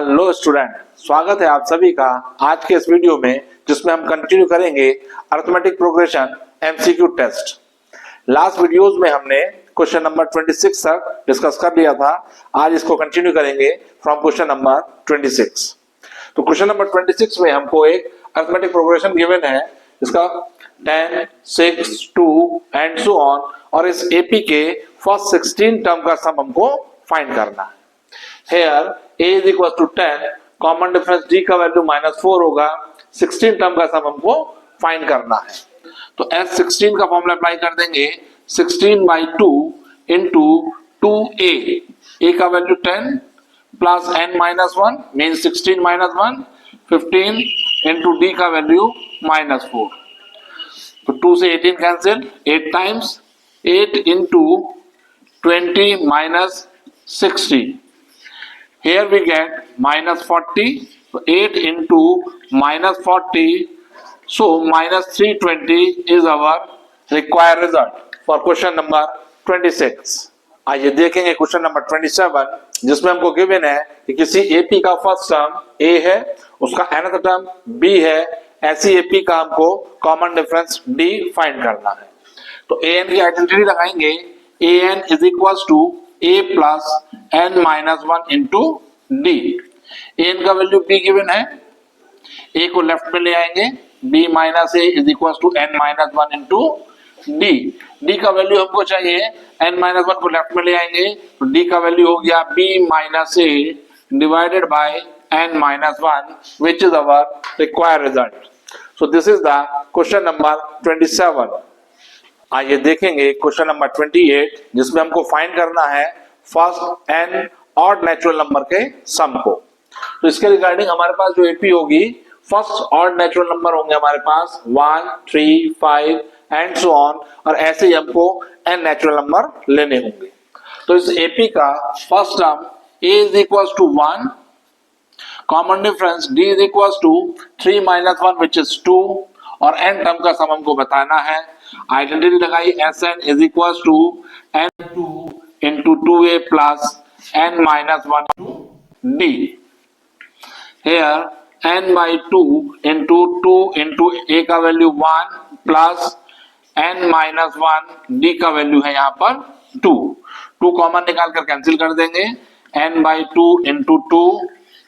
Hello student, स्वागत है आप सभी का आज के इस वीडियो में, जिसमें हम कंटिन्यू करेंगे arithmetic progression MCQ test. Last videos में हमने क्वेश्चन नंबर 26 तक डिस्कस कर लिया था। आज इसको कंटिन्यू करेंगे फ्रॉम क्वेश्चन नंबर 26। तो क्वेश्चन नंबर 26 में हमको एक अरिथमेटिक प्रोग्रेशन गिवन है, इसका 10, 6, 2 एंड सो ऑन, और इस एपी के फर्स्ट 16 टर्म का सम हमको फाइंड करना है। Here a is equal to 10, common difference d का वैल्यू -4 होगा, 16 टर्म का सम हमको फाइंड करना है। तो S16 का फॉर्मूला अप्लाई कर देंगे, 16/2 इंटू 2a, a का value 10 plus n-1 mean 16 - 1, 15 into d का वैल्यू -4। तो 2 से 18 cancel, 8 times 8 into 20 - 60। Here we get -40, so 8 into -40, so -320 is our required result for question number 26. आइए देखेंगे क्वेश्चन नंबर 27, जिसमें हमको गिवन है कि किसी एपी का फर्स्ट टर्म a है, उसका nth टर्म b है, ऐसी एपी का हमको कॉमन डिफरेंस d फाइंड करना है। तो an की आइडेंटिटी लगाएंगे, an is equals to a plus n-1 into d. N का वैल्यू b गिवन है, a को लेफ्ट में ले आएंगे, b minus a is equal to n-1 into d. D का वैल्यू हमको चाहिए, n-1 को लेफ्ट में ले आएंगे, तो d का वैल्यू हो गया b minus a divided by n-1, which is our required result. So this is the question number 27। आइए देखेंगे क्वेश्चन नंबर 28, जिसमें हमको फाइंड करना है first n odd natural number के सम को। तो इसके रिगार्डिंग हमारे पास जो एपी होगी, फर्स्ट ऑड नेचुरल नंबर होंगे हमारे पास 1, 3, 5 एंड सो ऑन, और ऐसे ही हमको n नेचुरल नंबर लेने होंगे। तो इस एपी का first term a is equal to 1, common difference d is equal to 3 - 1 which is 2, और n टर्म का सम हमको बताना है। आइडेंटिटी लगाई, Sn is equal to n2 into 2a plus n-1 into d. Here n/2 into 2 into a का value 1 plus n-1 d का value है यहाँ पर 2। 2 कॉमन निकाल कर कैंसिल कर देंगे, n/2 into 2,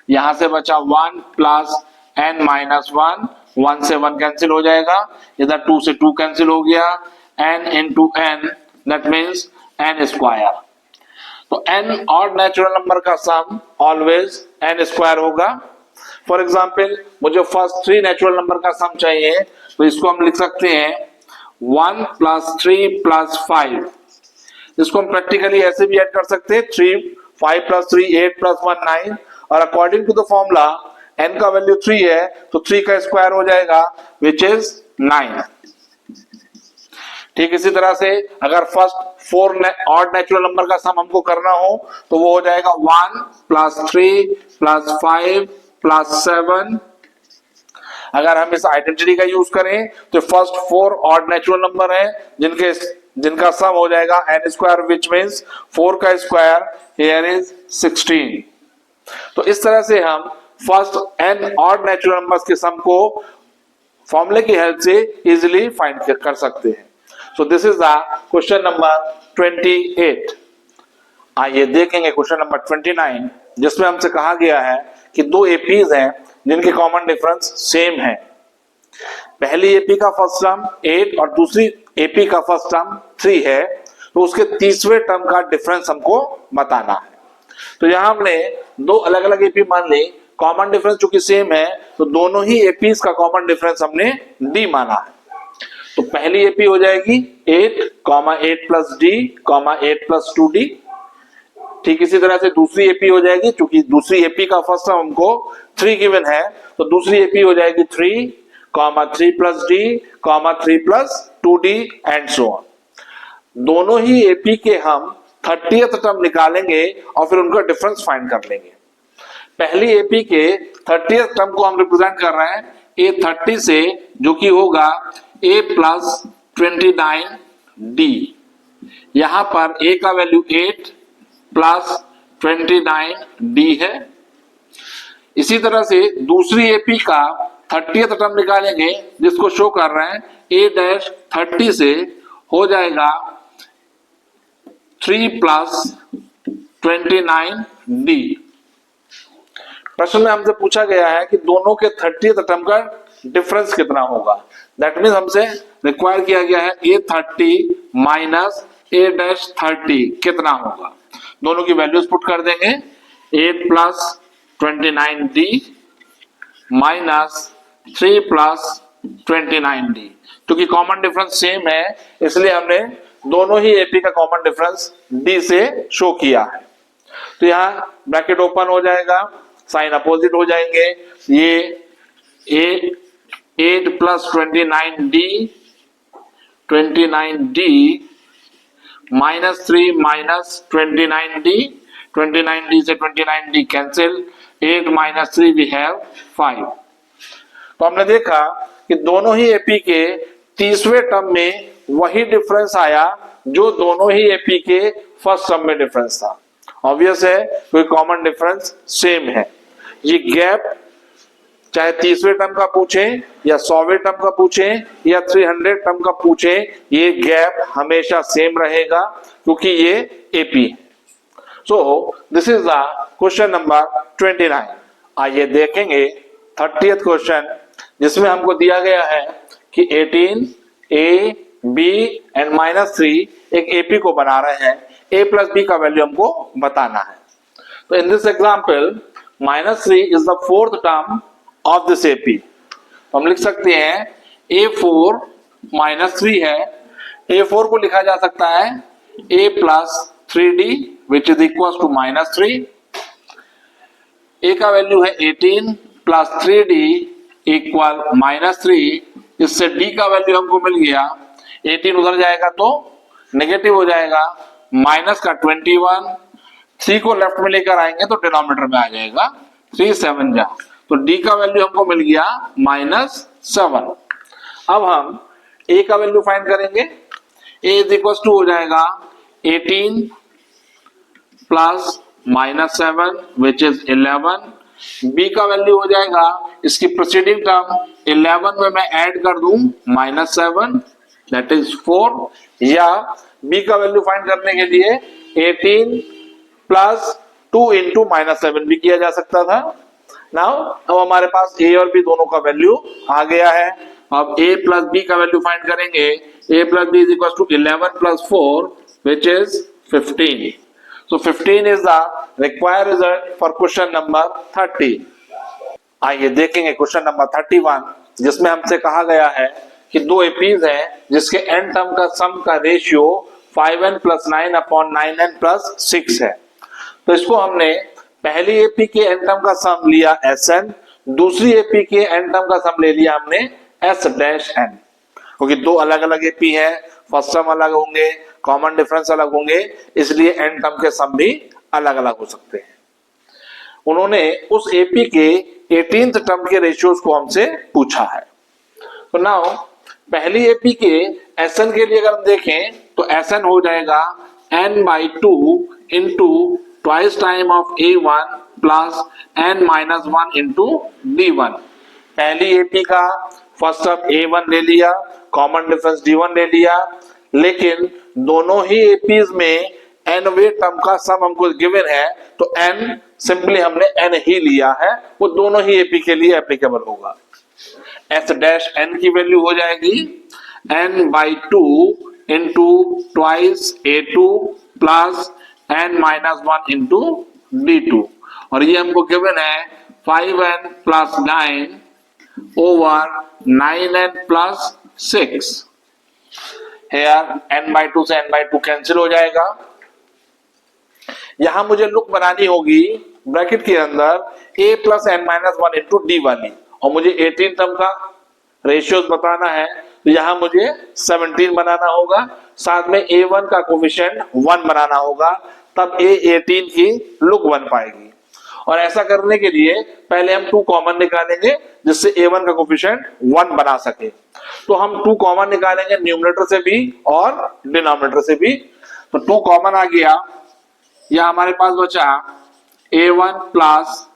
यहाँ से बचा 1 प्लस n-1, 1 से 1 कैंसिल हो जाएगा, इधर 2 से 2 कैंसिल हो गया, n into n that means n square. तो n ऑड नेचुरल नंबर का सम ऑलवेज n स्क्वायर होगा। फॉर एग्जाम्पल, मुझे फर्स्ट 3 नेचुरल नंबर का सम चाहिए, तो इसको हम लिख सकते हैं 1 + 3 + 5। इसको हम प्रैक्टिकली ऐसे भी ऐड कर सकते हैं, 5 + 3 8 + 1 9, और according to the formula n का वैल्यू 3 है, तो 3 का स्क्वायर हो जाएगा विच इज 9। ठीक इसी तरह से अगर फर्स्ट 4 ऑड नेचुरल नंबर का सम हमको करना हो, तो वो हो जाएगा 1 + 3 + 5 + 7। अगर हम इस आइडेंटिटी का यूज करें, तो फर्स्ट 4 ऑड नेचुरल नंबर है जिनका सम हो जाएगा n² विच मीन्स 4 का स्क्वायर हियर इज 16। तो इस तरह से हम first n odd natural numbers के सम को फॉर्मूले की हेल्प से इजीली फाइंड कर सकते हैं। So this is the question number 28. आइए देखेंगे क्वेश्चन नंबर 29, जिसमें हमसे कहा गया है कि दो एपीज हैं जिनके कॉमन डिफरेंस सेम है। पहली एपी का फर्स्ट टर्म 8 और दूसरी एपी का फर्स्ट टर्म 3 है, तो उसके तीसरे टर्म का डिफरेंस हमको बताना है। तो यहां हमने दो अलग अलग एपी मान ली, कॉमन डिफरेंस चूंकि सेम है, तो दोनों ही एपीज का कॉमन डिफरेंस हमने d माना है। तो पहली एपी हो जाएगी 8, 8 + d, 8 + 2d। ठीक इसी तरह से दूसरी एपी हो जाएगी, क्योंकि दूसरी एपी का फर्स्ट टर्म हमको 3 गिवन है, तो दूसरी एपी हो जाएगी 3, 3 + d, 3 + 2d and so on. दोनों ही एपी के हम 30th टर्म निकालेंगे और फिर उनका डिफरेंस फाइंड कर लेंगे। पहली एपी के 30th टर्म को हम रिप्रेजेंट कर रहे हैं a30 से, जो कि होगा a + 29d। यहां पर a का वैल्यू 8 + 29d है। इसी तरह से दूसरी एपी का 30th टर्म निकालेंगे जिसको शो कर रहे हैं A-30 से हो जाएगा 3 + 29D। प्रश्न में हमसे पूछा गया है कि दोनों के 30th टर्म का डिफरेंस कितना होगा। दैट मीन्स हमसे रिक्वायर किया गया है A30 माइनस A-30 कितना होगा। दोनों की वैल्यूज पुट कर देंगे 8 + 29D माइनस 3 + 29D। क्योंकि कॉमन डिफरेंस सेम है इसलिए हमने दोनों ही एपी का कॉमन डिफरेंस D से शो किया है। तो यहाँ ब्रैकेट ओपन हो जाएगा, साइन अपोजिट हो जाएंगे। ये 8 + 29D माइनस 3 माइनस 29D से 29D कैंसिल, 8 - 3 वी हैव 5। तो हमने देखा कि दोनों ही एपी के 30वें टर्म में वही डिफरेंस आया जो दोनों ही एपी के फर्स्ट टर्म में डिफरेंस था। ऑब्वियस है कोई कॉमन डिफरेंस सेम है। ये गैप चाहे 30वें टर्म का पूछें या 100वें टर्म का पूछें या 300 टर्म का पूछें, ये गैप हमेशा सेम रहेगा क्योंकि ये एपी है। सो this is the question number 29। आइए देखेंगे 30th क्वेश्चन जिसमें हमको दिया गया है कि 18 A, B एंड -3 एक एपी को बना रहे हैं। A + B का वैल्यू हमको बताना है। तो in this example -3 is the 4th term of this AP. तो हम लिख सकते हैं A4 -3 है। A4 को लिखा जा सकता है A + 3D which is equals to -3। A का वैल्यू है 18 + 3D इक्वल -3। इससे D का वैल्यू हमको मिल गया, 18 उधर जाएगा तो नेगेटिव हो जाएगा, माइनस का 21, 3 को लेफ्ट में लेकर आएंगे तो डिनोमिनेटर में आ जाएगा 3 7 जा, तो D का वैल्यू हमको मिल गया -7। अब हम A का वैल्यू फाइंड करेंगे। A इज इक्वल टू हो जाएगा 18 + -7 विच इज 11। B का वैल्यू हो जाएगा, इसकी प्रोसीडिंग टर्म 11 में मैं ऐड कर दूं -7 दैट इज 4, या B का वैल्यू फाइंड करने के लिए 18 + 2 × -7 भी किया जा सकता था। नाउ अब हमारे पास A और B दोनों का वैल्यू आ गया है। अब A + B का वैल्यू फाइंड करेंगे। A + B is equal to 11 + 4 which is 15. So 15 is the required result for question number 30. आइए देखेंगे क्वेश्चन नंबर 31 जिसमें हमसे कहा गया है कि दो एपीज हैं जिसके एन टर्म का सम का रेशियो 5n + 9/9n + 6 है। तो इसको हमने पहली एपी के एन टर्म का सम लिया Sn, दूसरी एपी के एन टर्म का सम ले लिया हमने S-n, क्योंकि दो अलग अलग एपी है, फर्स्ट टर्म अलग होंगे, कॉमन डिफरेंस अलग होंगे, इसलिए एन टर्म के सम भी अलग अलग हो सकते हैं। उन्होंने उस एपी के 18th टर्म के रेशियोज को हमसे पूछा है। तो नाउ पहली एपी के Sn के लिए अगर हम देखें तो Sn हो जाएगा n/2 × twice time of A1 plus n-1 × D1। पहली एपी का फर्स्ट टर्म A1 ले लिया, कॉमन डिफरेंस D1 ले लिया, लेकिन दोनों ही एपीज में nवें टर्म का सम हमको गिवन है तो n सिंपली हमने n ही लिया है, वो दोनों ही एपी के लिए एप्लीकेबल होगा। S-n की वैल्यू हो जाएगी n/2 × twice A2 plus n-1 × D2, और ये हमको गिवन है 5n + 9 over 9n + 6। Here n/2 से n/2 कैंसिल हो जाएगा। यहां मुझे लुक बनानी होगी ब्रैकेट के अंदर a + n-1 × D वाली, और मुझे 18 टर्म का रेशियोज बताना है तो यहां मुझे 17 बनाना होगा, साथ में A1 का कोफिशिएंट 1 बनाना होगा, तब A18 की लुक बन पाएगी। और ऐसा करने के लिए पहले हम 2 कॉमन निकालेंगे जिससे A1 का कोफिशिएंट 1 बना सके। तो हम 2 कॉमन निकालेंगे न्यूमरेटर से भी और डिनोमिनेटर से भी। तो 2 कॉमन आ गया, या हमारे पास बचा A1 +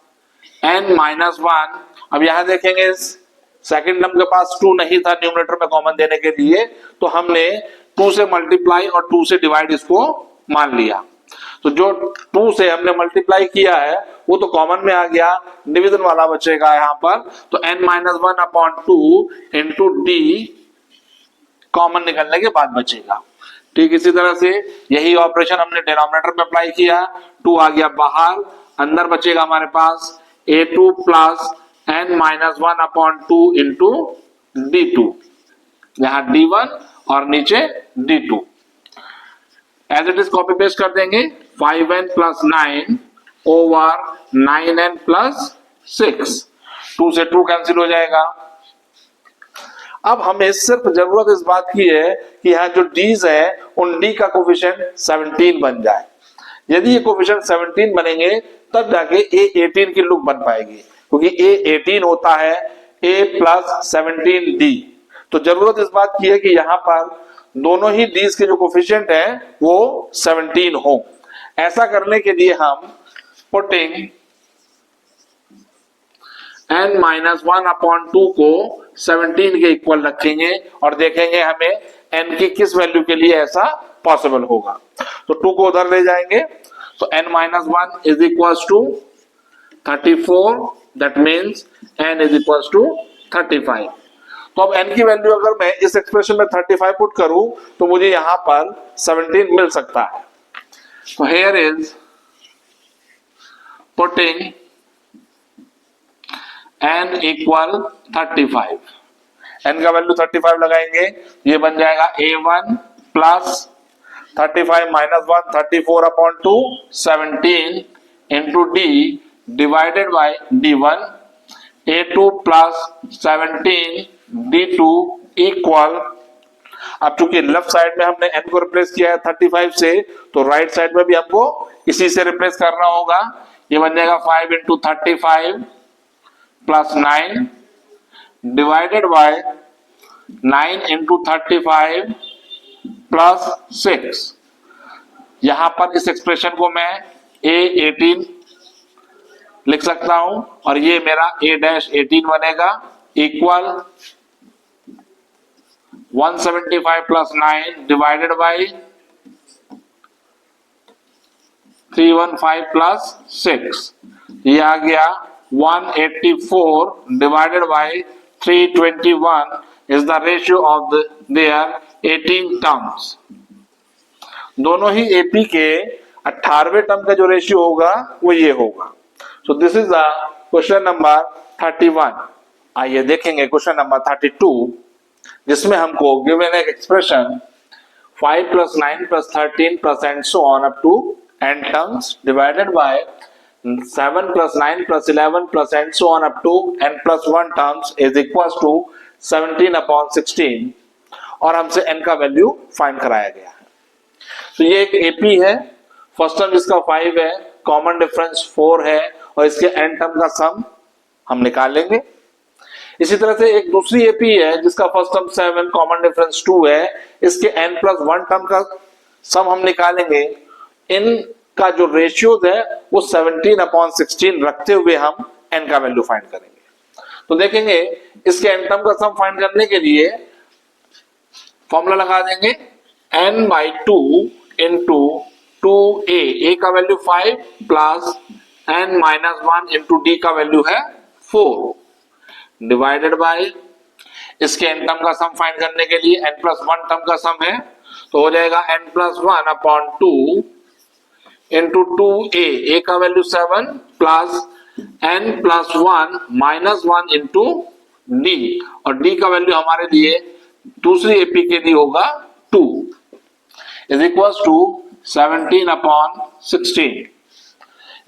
n माइनस वन। अब यहां देखेंगे सेकंड टर्म के पास 2 नहीं था न्यूमरेटर में कॉमन देने के लिए, तो हमने 2 से मल्टीप्लाई और 2 से डिवाइड इसको मान लिया। तो जो 2 से हमने मल्टीप्लाई किया है वो तो कॉमन में आ गया, डिवीजन वाला बचेगा यहाँ पर। तो n minus one upon two into D common निकलने के बाद बचेगा। ठीक इसी तरह से यही ऑपरेशन हमने डिनोमिनेटर में अप्लाई किया, 2 आ गया बाहर, अंदर बचेगा हमारे पास a2 plus n minus one upon two into d2, यहाँ d1 और नीचे d2। As it is copy paste कर देंगे, 5n plus 9 over 9n plus 6, 2 से 2 कैंसिल हो जाएगा। अब हमें सिर्फ जरूरत इस बात की है कि यहाँ जो डीज है उन डी का कोफिशिएंट 17 बन जाए। यदि ये कोफिशिएंट 17 बनेंगे तब जाके A18 की लुक बन पाएगी, क्योंकि A18 होता है A प्लस 17D। तो जरूरत इस बात की है कि यहाँ पर दोनों ही डीज के जो कोफिशिएंट है वो 17 हो। ऐसा करने के लिए हम putting n minus one upon to को 17 के इक्वल रखेंगे और देखेंगे हमें n की किस वैल्यू के लिए ऐसा पॉसिबल होगा। तो 2 को उधर ले जाएंगे, तो n minus one is equal to 34, that means n is equal to 35। तो अब n की वैल्यू अगर मैं इस एक्सप्रेशन में 35 पुट करूं तो मुझे यहां पर 17 मिल सकता है। तो here is putting n equal 35, n का वैल्यू 35 लगाएंगे, ये बन जाएगा a1 plus 35 minus 1 34 upon 2 17 into D divided by d1, a2 plus 17 d2 equal. अब चूंकि लेफ्ट साइड में हमने n को रिप्लेस किया है 35 से, तो राइट साइड में भी हमको इसी से रिप्लेस करना होगा। ये बन जाएगा 5 into 35 plus 9 divided by 9 into 35 plus 6। यहां पर इस एक्सप्रेशन को मैं A18 लिख सकता हूं और ये मेरा A-18 बनेगा equal 175 plus 9 divided by 315 plus 6, ये आ गया 184 divided by 321 is the ratio of their 18 terms. दोनों ही एपी के 18वें टर्म का जो रेशियो होगा वो ये होगा। सो this is the question number 31। आइए देखेंगे क्वेश्चन नंबर 32, जिसमें हमको गिवन एक expression 5 plus 9 plus 13 plus and so on up to n terms divided by 7 plus 9 plus 11 plus and so on up to n plus 1 terms is equal to 17 upon 16, और हमसे n का value find कराया गया है। तो ये एक AP है, फर्स्ट टर्म इसका 5 है, कॉमन डिफरेंस 4 है और इसके n टर्म का सम हम निकालेंगे। इसी तरह से एक दूसरी एपी है जिसका फर्स्ट टर्म 7, कॉमन डिफरेंस 2 है, इसके n प्लस 1 टर्म का सम हम निकालेंगे। इन का जो रेशियोज है वो 17 अपॉन 16 रखते हुए हम n का वैल्यू फाइंड करेंगे। तो देखेंगे इसके n टर्म का सम फाइंड करने के लिए फॉर्मूला लगा देंगे n by 2 into 2a, a का value 5 plus n minus 1 into d का वैल्यू है 4 डिवाइडेड बाय इसके n टर्म का सम फाइंड करने के लिए n प्लस 1 टर्म का सम है, तो हो जाएगा n plus 1 upon 2 into 2a, a का value 7 plus n plus 1 minus 1 into d, और d का वैल्यू हमारे लिए दूसरी एपी के लिए होगा 2 इज इक्वल टू 17 अपॉन 16।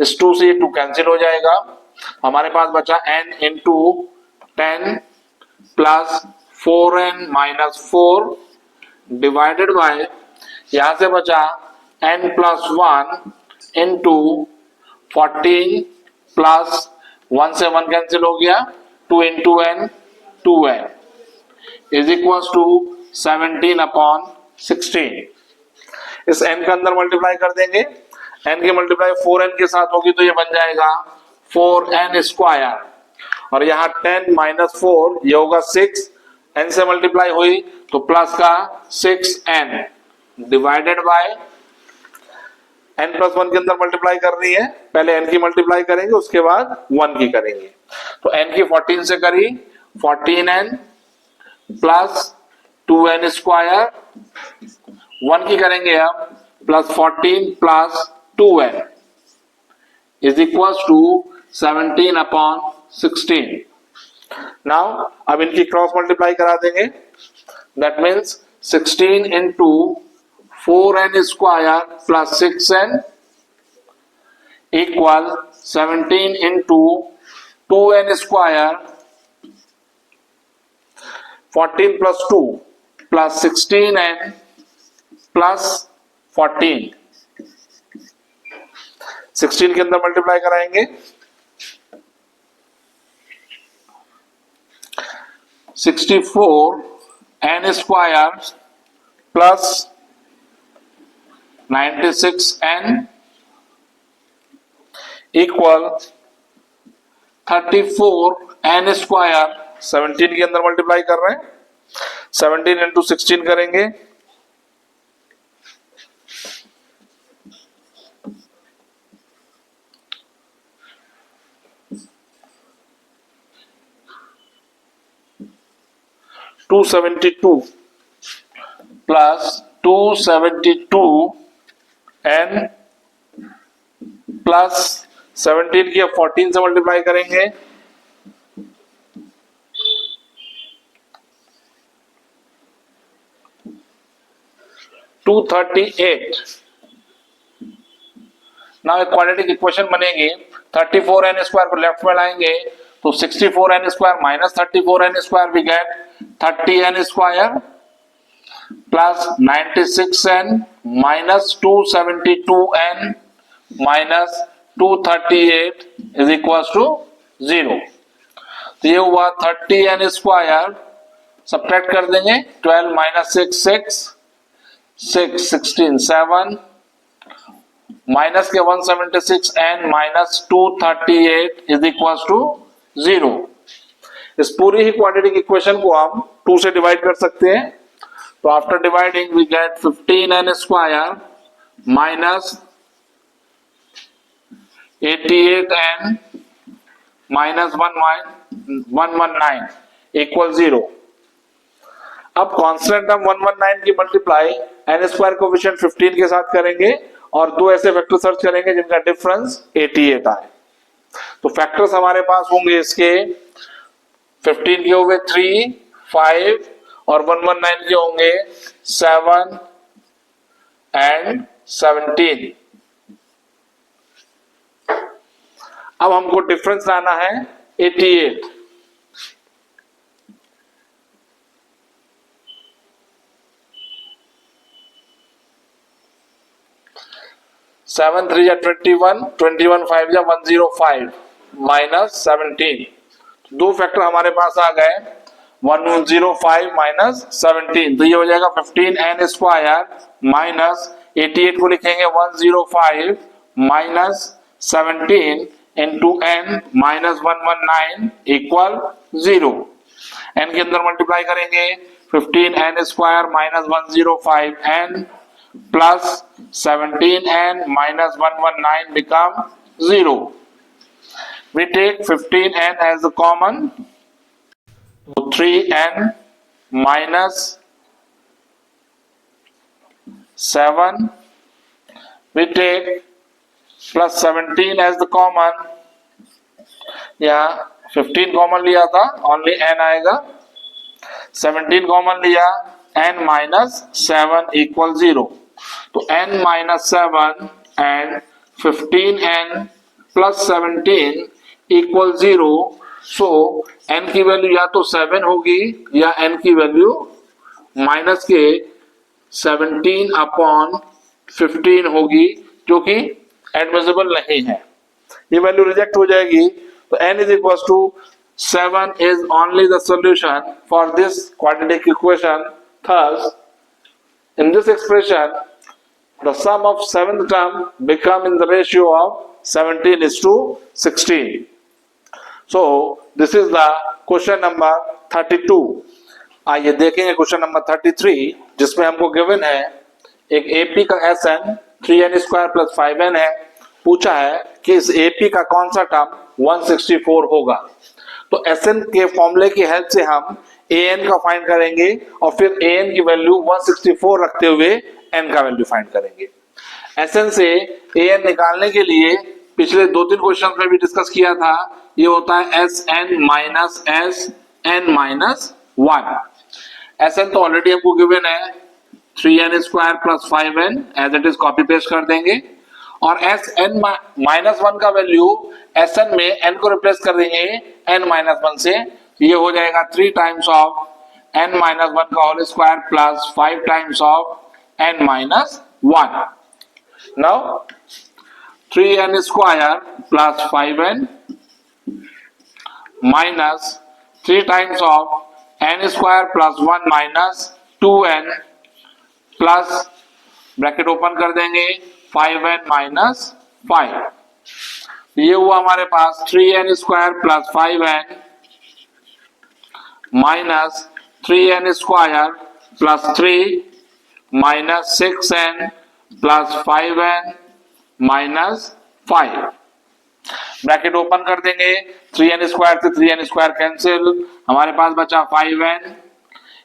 इस 2 से ये 2 कैंसिल हो जाएगा, हमारे पास बचा n into 10 plus 4n minus 4 divided by, यहां से बचा n प्लस 1 इंटू 14 प्लस 1 से 1 कैंसिल हो गया, 2 into n 2n is equal to 17 upon 16। इस n का अंदर मल्टीप्लाई कर देंगे, n की मल्टीप्लाई 4n के साथ होगी तो ये बन जाएगा 4n स्क्वायर, और यहाँ 10 माइनस 4 ये होगा 6, n से मल्टीप्लाई हुई तो प्लस का 6n divided by n plus 1 के अंदर मल्टीप्लाई करनी है, पहले n की मल्टीप्लाई करेंगे उसके बाद 1 की करेंगे। तो n की 14 से करी 14n प्लस 2n स्क्वायर, 1 की करेंगे अब plus 14 plus 2n is equal to 17 upon 16। Now अब इनकी क्रॉस मल्टीप्लाई करा देंगे, that means 16 into 4n square plus 6n equal 17 into 2n square 14 plus 2 plus 16n plus 14, 16 के अंदर मल्टीप्लाई कराएंगे, 64n square plus 96n equal 34n square, 17 के अंदर multiply कर रहे हैं, 17 इंटू 16 करेंगे, $272 प्लस 272n प्लस 17 की 14 से मल्टीप्लाई करेंगे, 238। नाउ एक क्वाड्रेटिक इक्वेशन बनेगी, 34n स्क्वायर को लेफ्ट में लाएंगे तो 64n square minus 34n square we get 30n square plus 96n minus 272n minus 238 is equal to 0। तो ये हुआ 30n स्क्वायर, सब्ट्रैक्ट कर देंगे, 12 माइनस 6 6 6 16 7 माइनस के 176n minus 238 is equal to 0। इस पूरी ही क्वाड्रेटिक इक्वेशन को हम 2 से डिवाइड कर सकते हैं, तो after dividing we get 15n square minus 88n minus 119 equal 0। अब कांस्टेंट टर्म 119 की मल्टीप्लाई n स्क्वायर कोएफिशिएंट 15 के साथ करेंगे और दो ऐसे फैक्टर सर्च करेंगे जिनका डिफरेंस 88 आए। तो फैक्टर्स हमारे पास होंगे इसके 15 के होंगे 3 5 और 119 के होंगे 7 एंड 17। अब हमको डिफरेंस लाना है 88। सेवन 3 या 21, 21 5 या 105 माइनस 17। दो फैक्टर हमारे पास आ गए 105 माइनस 17, तो ये हो जाएगा 15n स्क्वायर माइनस 88 को लिखेंगे 105 minus 17 into n minus 119 equal 0। n के अंदर मल्टीप्लाई करेंगे 15n square minus 105n plus 17n minus 119 become 0. We take 15n as the common. So 3n minus 7. We take plus 17 as the common. यहाँ 15 common लिया था, only n आएगा। 17 common लिया, n minus 7 equal 0. तो n minus 7 and 15n plus 17 equal 0. So n की value या तो 7 होगी या n की वैल्यू माइनस के 17 अपॉन 15 होगी, जो कि एडमिसिबल नहीं है। ये वैल्यू रिजेक्ट हो जाएगी। तो n is equals to 7 is only the solution for this quadratic equation. Thus, in this expression, the sum of seventh term become in the ratio of 17:16. So this is the question number 32. आइए देखेंगे question number 33, जिसमें हमको given है एक AP का SN 3n² + 5n है। पूछा है कि इस एपी का कौन सा टर्म 164 होगा। तो SN के फॉर्मूले की हेल्प से हम an का फाइंड करेंगे और फिर an की वैल्यू 164 रखते हुए n का वैल्यू फाइंड करेंगे। SN से an निकालने के लिए पिछले 2-3 क्वेश्चन में भी डिस्कस किया था, ये होता है SN minus SN minus 1। SN तो ऑलरेडी हमको गिवन है 3n² + 5n, as it is copy paste कर देंगे। और SN माइनस 1 का वैल्यू SN में n को रिप्लेस कर देंगे n माइनस 1 से, ये हो जाएगा 3 टाइम्स ऑफ n माइनस 1 का whole square plus 5 times of n minus 1। Now 3n² + 5n minus 3 times of n² + 1 minus 2n plus bracket open कर देंगे 5n माइनस 5। ये हुआ हमारे पास 3n² + 5n minus 3n² + 3 minus 6n plus 5n minus 5। Bracket open कर देंगे, 3n² से 3n² cancel, हमारे पास बचा 5n।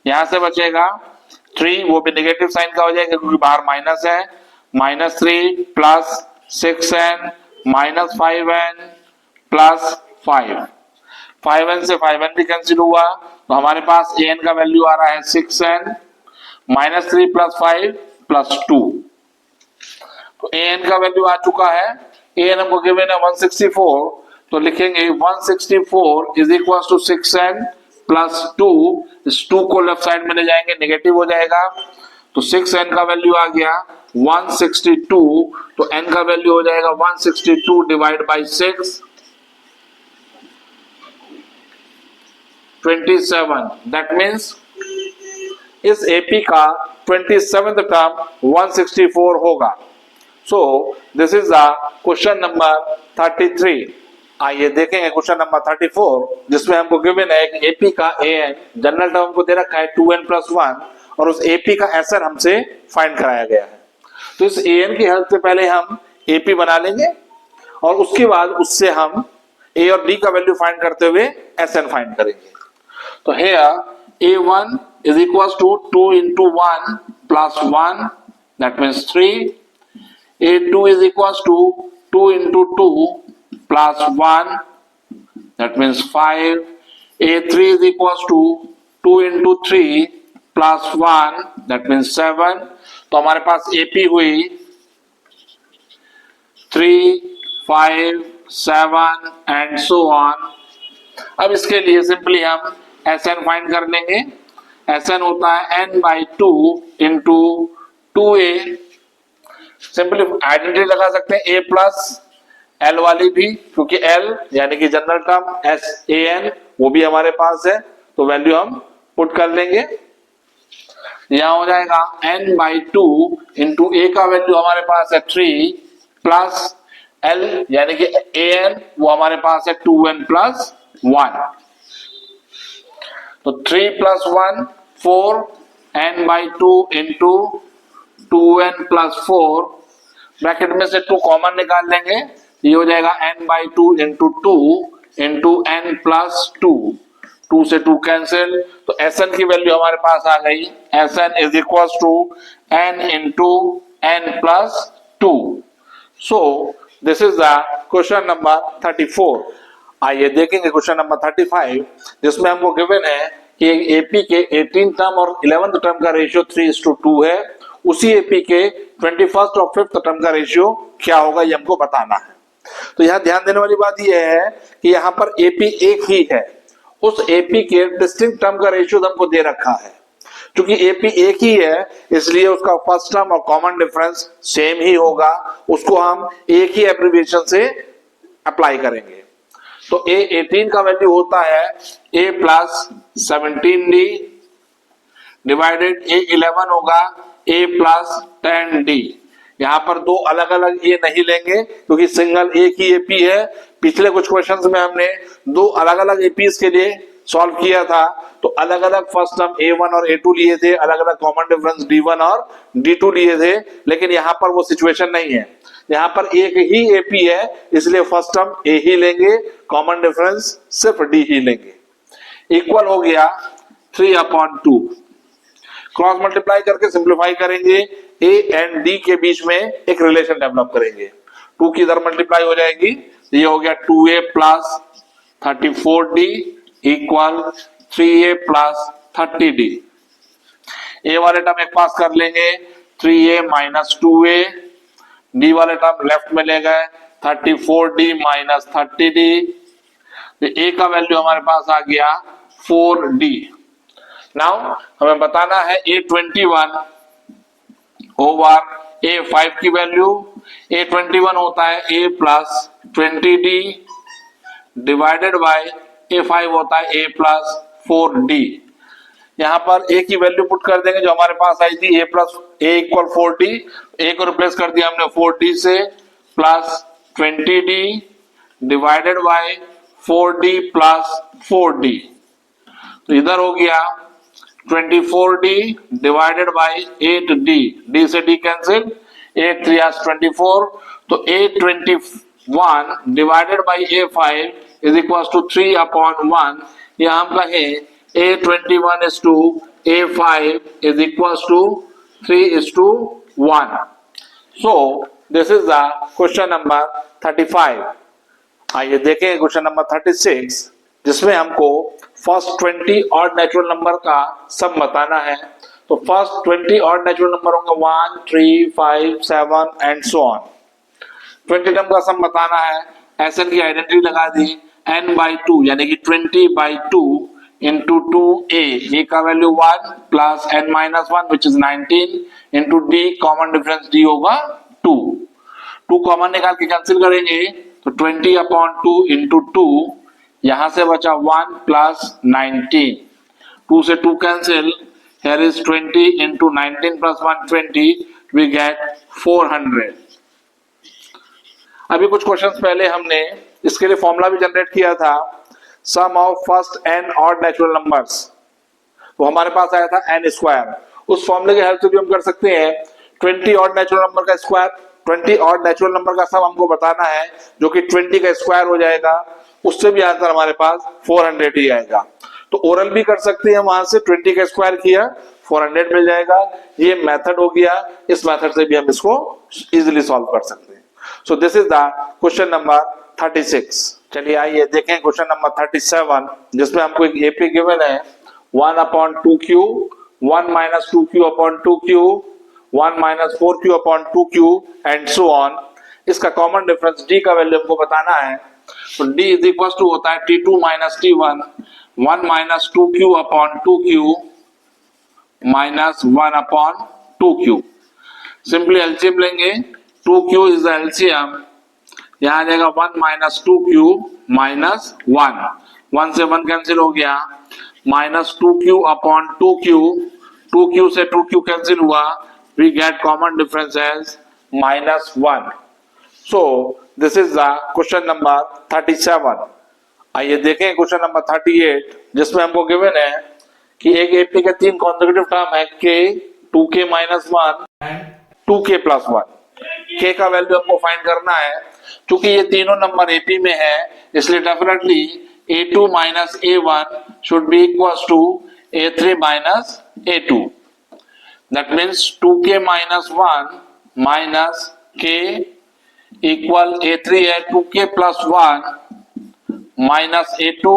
यहां से बचेगा 3, वो भी नेगेटिव साइन का हो जाएगा क्योंकि बाहर माइनस है, -3 plus 6n minus 5n plus 5। 5n से 5n भी कैंसिल हुआ, तो हमारे पास an का वैल्यू आ रहा है 6n -3 + 5 + 2। तो an का वैल्यू आ चुका है, an हमको गिवन है 164, तो लिखेंगे 164 = 6n + 2। इस 2 को लेफ्ट साइड में ले जाएंगे, नेगेटिव हो जाएगा, तो 6n का वैल्यू आ गया 162। तो n का वैल्यू हो जाएगा 162 / 6 27। दैट मीन्स इस एपी का 27th टर्म 164 होगा। सो this is the question number 33। आइए देखेंगे क्वेश्चन नंबर 34, जिसमें हमको गिवन है एक एपी का an जनरल टर्म को दे रखा है 2n + 1 और उस एपी का SN हमसे फाइंड कराया गया है। तो इस an की हेल्प से पहले हम एपी बना लेंगे और उसके बाद उससे हम a और d का वैल्यू फाइंड करते हुए SN फाइंड करेंगे। तो here a1 = 2 × 1 + 1, that means 3। a2 = 2 × 2 + 1, that means 5। a3 = 2 × 3 + 1, that means 7। तो हमारे पास AP हुई 3, 5, 7 एंड सो ऑन। अब इसके लिए सिंपली हम SN फाइंड कर लेंगे। SN होता है n/2 × 2a। सिंपली आइडेंटिटी लगा सकते हैं a + l वाली भी, क्योंकि l यानी कि जनरल टर्म SAN वो भी हमारे पास है, तो वैल्यू हम पुट कर लेंगे। यहां हो जाएगा n/2 × a का वैल्यू हमारे पास है 3 प्लस l यानी कि an वो हमारे पास है 2n + 1। तो 3 + 1 4, n/2 × 2n + 4, ब्रैकेट में से 2 कॉमन निकाल लेंगे, ये हो जाएगा n/2 × 2 × n + 2। 2 से 2 कैंसिल, तो SN की वैल्यू हमारे पास आ गई, SN = n × n + 2। So this is the question number 34। आइए देखेंगे क्वेश्चन नंबर 35, जिसमें हमको गिवन है कि एपी के 18th टर्म और 11th टर्म का रेशियो 3:2 है। उसी एपी के 21st और 5th टर्म का रेशियो क्या होगा, ये हमको बताना है। तो यहाँ ध्यान देने वाली बात यह है कि यहाँ पर एपी एक ही है, उस एपी के डिस्टिंक्ट टर्म का रेशियो हमको दे रखा है। क्योंकि एपी एक ही है, इसलिए उसका फर्स्ट टर्म और कॉमन डिफरेंस सेम ही होगा, उसको हम एक ही एब्रिविएशन से अप्लाई करेंगे। तो A18 का वैल्यू होता है A + 17D डिवाइडेड A11 होगा A + 10D। यहाँ पर दो अलग अलग ए नहीं लेंगे क्योंकि सिंगल एक ही एपी है। पिछले कुछ क्वेश्चंस में हमने दो अलग अलग एपीज के लिए सॉल्व किया था, तो अलग अलग फर्स्ट टर्म A1 और A2 लिए थे, अलग अलग कॉमन डिफरेंस D1 और D2 लिए थे, लेकिन यहाँ पर वो सिचुएशन नहीं है। यहाँ पर एक ही एपी है, इसलिए फर्स्ट टर्म ए ही लेंगे, कॉमन डिफरेंस सिर्फ डी ही लेंगे। इक्वल हो गया 3/2। क्रॉस मल्टीप्लाई करके सिंप्लीफाई करेंगे, ए एंड डी के बीच में एक रिलेशन डेवलप करेंगे। 2 की इधर मल्टीप्लाई हो जाएगी, ये हो गया 2a plus 34d equal 3a plus 30d। ए वाले टर्म एक पास कर लेंगे, 3a माइनस 2a, डी वाले टर्म लेफ्ट में ले गए 34d माइनस 30d। ए का वैल्यू हमारे पास आ गया 4d। नाउ हमें बताना है A21 ओवर A5 की वैल्यू। A21 होता है A plus 20d divided by A5 होता है A प्लस 4d। यहाँ पर A की वैल्यू पुट कर देंगे जो हमारे पास आई थी, A plus A equal 4d। A को रिप्लेस कर दिया हमने 4d से, plus 20d divided by 4d plus 4d। तो इधर हो गया 24d divided by 8d, d से d कैंसिल, 8 3 24, तो A21 divided by A5 is equal to 3/1। या हम कहें A21 is to A5 is equal to 3:1। So this is the question number 35। आइए देखें क्वेश्चन नंबर 36, जिसमें हमको फर्स्ट 20 ऑड नेचुरल नंबर का सम बताना है। तो फर्स्ट 20 ऑड नेचुरल नंबर होंगे 1 3 5 7 एंड सो ऑन। 20 टर्म का सम बताना है, एसएन की आइडेंटिटी लगा दी, n/2 यानी कि 20/2 इंटू 2a, ए का value 1 plus n-1 which is 19 into d, common difference d होगा 2। 2 कॉमन निकाल के कैंसिल करेंगे, तो 20/2 इंटू 2, यहां से बचा 1 प्लस 19, 2 से 2 cancel, here is 20 into 19 plus 120, we get 400। अभी कुछ क्वेश्चंस पहले हमने इसके लिए फॉर्मूला भी जनरेट किया था, sum of first n odd natural numbers, वो हमारे पास आया था n²। उस फॉर्मूले की हेल्प से भी हम कर सकते हैं 20 ऑड नेचुरल नंबर का स्क्वायर, 20 ऑड नेचुरल नंबर का सम हमको बताना है जो कि 20 का स्क्वायर हो जाएगा, उससे भी आंसर हमारे पास 400 ही आएगा। तो ओरल भी कर सकते हैं, वहां से 20 का स्क्वायर किया 400 मिल जाएगा। ये मेथड हो गया, इस मेथड से भी हम इसको इजीली सॉल्व कर सकते हैं। सो this is the question number 36। चलिए आइए देखें क्वेश्चन नंबर 37, जिसमें हमको एक एपी गिवन है 1/2q, 1 - 2q/2q, 1 - 4q/2q and so on. इसका कॉमन डिफरेंस d का वैल्यू हमको बताना है। तो d इज इक्वल टू होता है t2 - t1, 1 - 2q/2q minus 1/2q। Simply LCM लेंगे, 2q इज द एलसीएम, यहां आ जाएगा 1 - 2q माइनस 1, 1 से 1 कैंसिल हो गया, माइनस 2q/2q, 2q से 2q कैंसिल हुआ, we get common difference as -1। So this is the question number 37। आइए देखें क्वेश्चन नंबर 38, जिसमें हमको गिवन है कि एक एपी के 3 कॉन्सेक्यूटिव टर्म है k, 2k - 1 and 2k + 1। k का वैल्यू हमको फाइंड करना है। क्योंकि ये तीनों नंबर एपी में है, इसलिए definitely a2 - a1 should be equal to a3 - a2। That means 2k - 1 minus k equal a3 है 2k + 1 माइनस a2,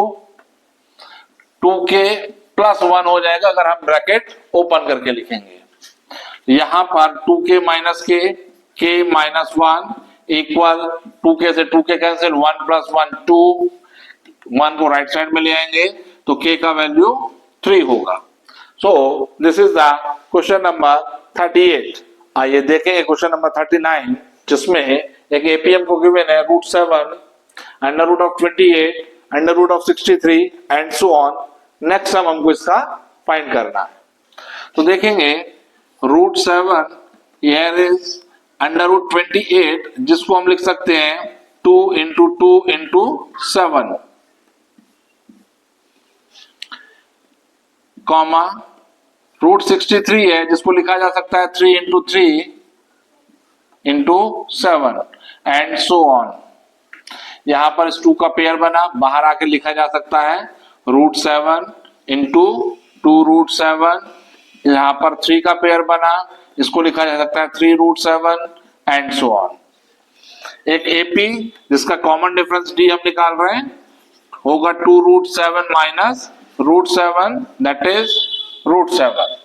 2k + 1 हो जाएगा अगर हम ब्रैकेट ओपन करके लिखेंगे। यहां पर 2k - k - 1 इक्वल 2k से 2k कैंसिल, 1 + 1 2, 1 को राइट साइड में ले आएंगे तो k का वैल्यू 3 होगा। सो this is the question number 38। आइए देखें क्वेश्चन नंबर 39, जिसमें एक एपीएम को गिवन है √7, √28, √63 and so on. Next sum हमको इसका फाइंड करना है। तो देखेंगे √7, here is √28 जिसको हम लिख सकते हैं 2 इंटू 2 इंटू 7 कॉमा √63 है जिसको लिखा जा सकता है 3 into 3 into 7 and so on. यहां पर इस 2 का पेयर बना, बाहर आके लिखा जा सकता है √7 इंटू 2√7। यहां पर 3 का पेयर बना, इसको लिखा जा सकता है 3√7 एंड सो ऑन। एक एपी जिसका कॉमन डिफरेंस डी हम निकाल रहे हैं होगा 2√7 माइनस √7 दैट इज √7।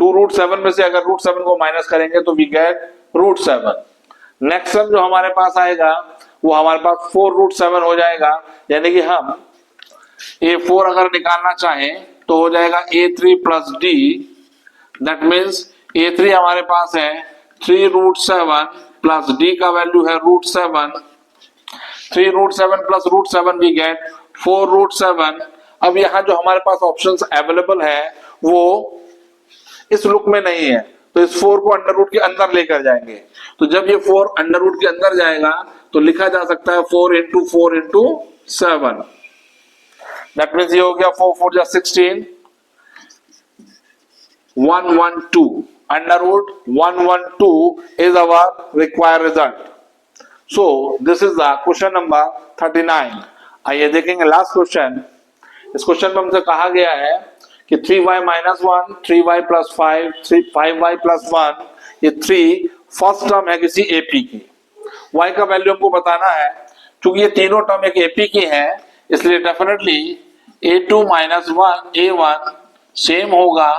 2√7 में से अगर √7 को माइनस करेंगे तो वी गेट √7। नेक्स्ट सम जो हमारे पास आएगा वो हमारे पास 4√7 हो जाएगा, यानी कि हम A4 अगर निकालना चाहें तो हो जाएगा A3 plus D, that means A3 हमारे पास है 3√7 प्लस D का वैल्यू है √7। 3√7 प्लस √7 वी गेट 4√7। अब यहाँ जो हमारे पास ऑप्शंस अवेलेबल है वो इस लुक में नहीं है, तो इस 4 को अंडर रूट के अंदर लेकर जाएंगे। तो जब ये 4 अंडर रूट के अंदर जाएगा तो लिखा जा सकता है 4 इंटू 4 इंटू 7। दैट मीन्स ये हो गया 4 4 जा 16 112 under root 112 is our required result. So this is the question number 39। आइए देखेंगे लास्ट क्वेश्चन। इस क्वेश्चन में हमसे कहा गया है कि 3y minus 1, 3y plus 5, 5y plus 1, ये 3 फर्स्ट टर्म है किसी एपी की। y का वैल्यू हमको बताना है। क्योंकि ये तीनों टर्म एक एपी की है इसलिए definitely a2 minus 1 a1 same होगा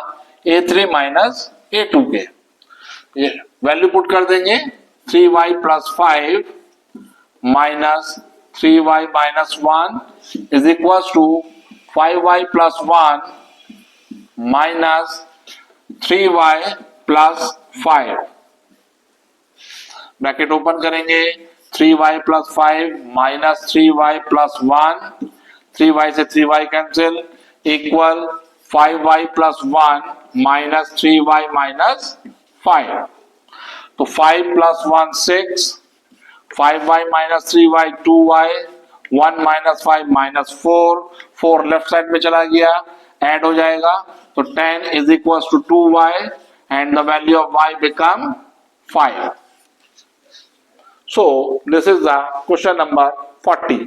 a3 माइनस a2 के। ये वैल्यू पुट कर देंगे 3y plus 5 minus 3y minus 1 is equal to 5y plus 1 minus 3y plus 5। Bracket open करेंगे 3y plus 5 minus 3y plus 1, 3y से 3y cancel equal 5y plus 1 minus 3y minus 5। तो 5 plus 1 6, 5y minus 3y 2y, 1 minus 5 minus 4, 4 left side में चला गया add हो जाएगा तो 10 is equals to 2y and the value of y become 5. So this is the question number 40.